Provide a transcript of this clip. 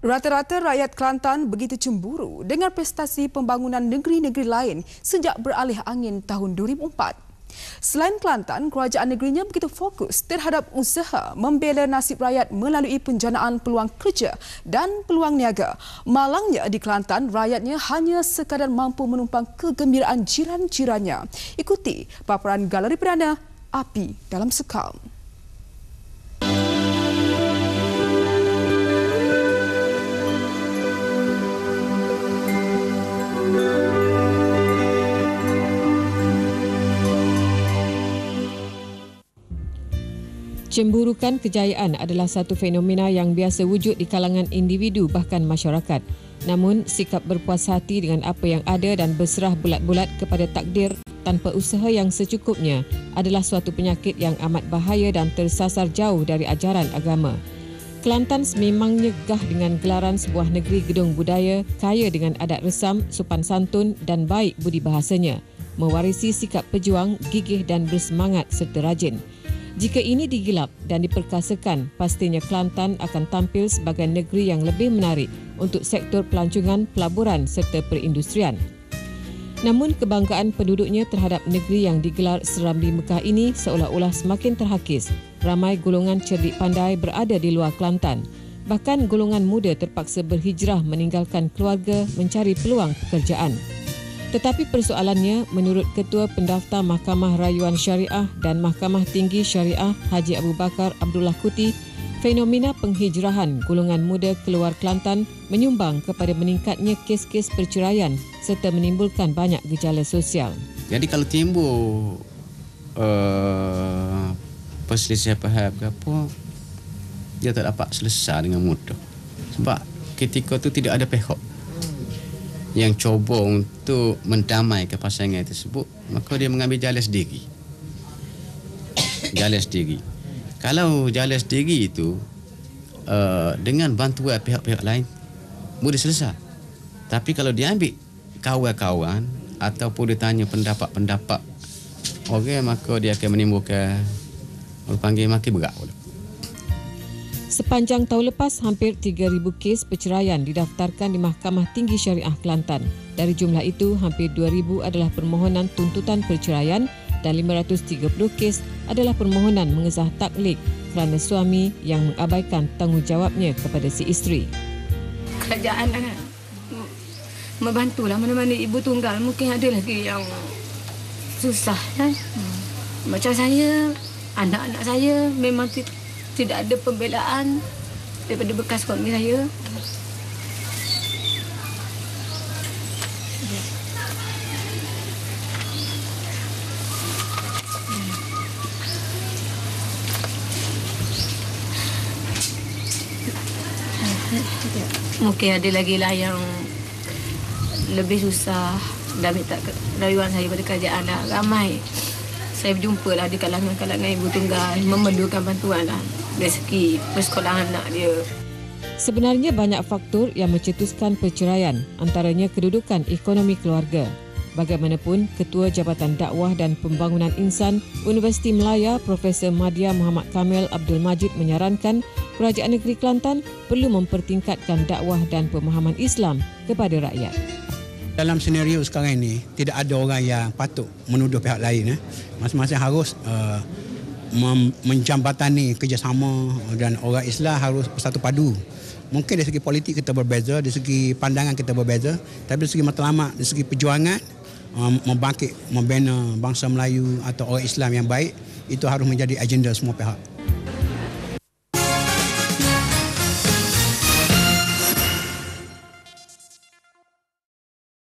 Rata-rata rakyat Kelantan begitu cemburu dengan prestasi pembangunan negeri-negeri lain sejak beralih angin tahun 2004. Selain Kelantan, kerajaan negerinya begitu fokus terhadap usaha membela nasib rakyat melalui penjanaan peluang kerja dan peluang niaga. Malangnya di Kelantan, rakyatnya hanya sekadar mampu menumpang kegembiraan jiran-jirannya. Ikuti paparan Galeri Perdana Api dalam Sekam. Cemburukan kejayaan adalah satu fenomena yang biasa wujud di kalangan individu bahkan masyarakat. Namun, sikap berpuas hati dengan apa yang ada dan berserah bulat-bulat kepada takdir tanpa usaha yang secukupnya adalah suatu penyakit yang amat bahaya dan tersasar jauh dari ajaran agama. Kelantan sememangnya gah dengan gelaran sebuah negeri gedung budaya kaya dengan adat resam, sopan santun dan baik budi bahasanya, mewarisi sikap pejuang, gigih dan bersemangat serta rajin. Jika ini digilap dan diperkasakan, pastinya Kelantan akan tampil sebagai negeri yang lebih menarik untuk sektor pelancongan, pelaburan serta perindustrian. Namun kebanggaan penduduknya terhadap negeri yang digelar seram di Mekah ini seolah-olah semakin terhakis. Ramai golongan cerdik pandai berada di luar Kelantan. Bahkan golongan muda terpaksa berhijrah meninggalkan keluarga mencari peluang pekerjaan. Tetapi persoalannya, menurut Ketua Pendaftar Mahkamah Rayuan Syariah dan Mahkamah Tinggi Syariah Haji Abu Bakar Abdullah Kuti, fenomena penghijrahan golongan muda keluar Kelantan menyumbang kepada meningkatnya kes-kes perceraian serta menimbulkan banyak gejala sosial. Jadi kalau timbul perselisihan faham ke apa, dia tak dapat selesai dengan mudah. Sebab ketika itu tidak ada pihak yang cuba untuk mendamaikan pasangan tersebut, maka dia mengambil jalan sendiri. Jalan sendiri. Kalau jalan sendiri itu dengan bantuan pihak-pihak lain, mudah selesai. Tapi kalau dia ambil kawan-kawan ataupun dia tanya pendapat-pendapat orang, maka dia akan menimbulkan orang panggil makin berat. Sepanjang tahun lepas, hampir 3,000 kes perceraian didaftarkan di Mahkamah Tinggi Syariah Kelantan. Dari jumlah itu, hampir 2,000 adalah permohonan tuntutan perceraian dan 530 kes adalah permohonan mengesah taklid kerana suami yang mengabaikan tanggungjawabnya kepada si isteri. Kerajaan membantulah mana-mana ibu tunggal. Mungkin ada lagi yang susah kan. Macam saya, anak-anak saya memang tidak ada pembelaan daripada bekas suami saya. Mungkin ada lagi lah yang lebih susah dan minta rayuan saya pada kerajaan lah. Ramai saya berjumpa lah di kalangan-kalangan ibu tunggal memerlukan bantuan lah dari segi persekolahan anak dia. Sebenarnya banyak faktor yang mencetuskan perceraian, antaranya kedudukan ekonomi keluarga. Bagaimanapun, Ketua Jabatan Dakwah dan Pembangunan Insan Universiti Melaya Profesor Madya Muhammad Kamil Abdul Majid menyarankan Kerajaan Negeri Kelantan perlu mempertingkatkan dakwah dan pemahaman Islam kepada rakyat. Dalam senario sekarang ini, tidak ada orang yang patut menuduh pihak lain. Masing-masing harus menjambatani kerjasama dan orang Islam harus bersatu padu. Mungkin dari segi politik kita berbeza, dari segi pandangan kita berbeza, tapi dari segi matlamat, dari segi perjuangan, membangkit, membina bangsa Melayu atau orang Islam yang baik, itu harus menjadi agenda semua pihak.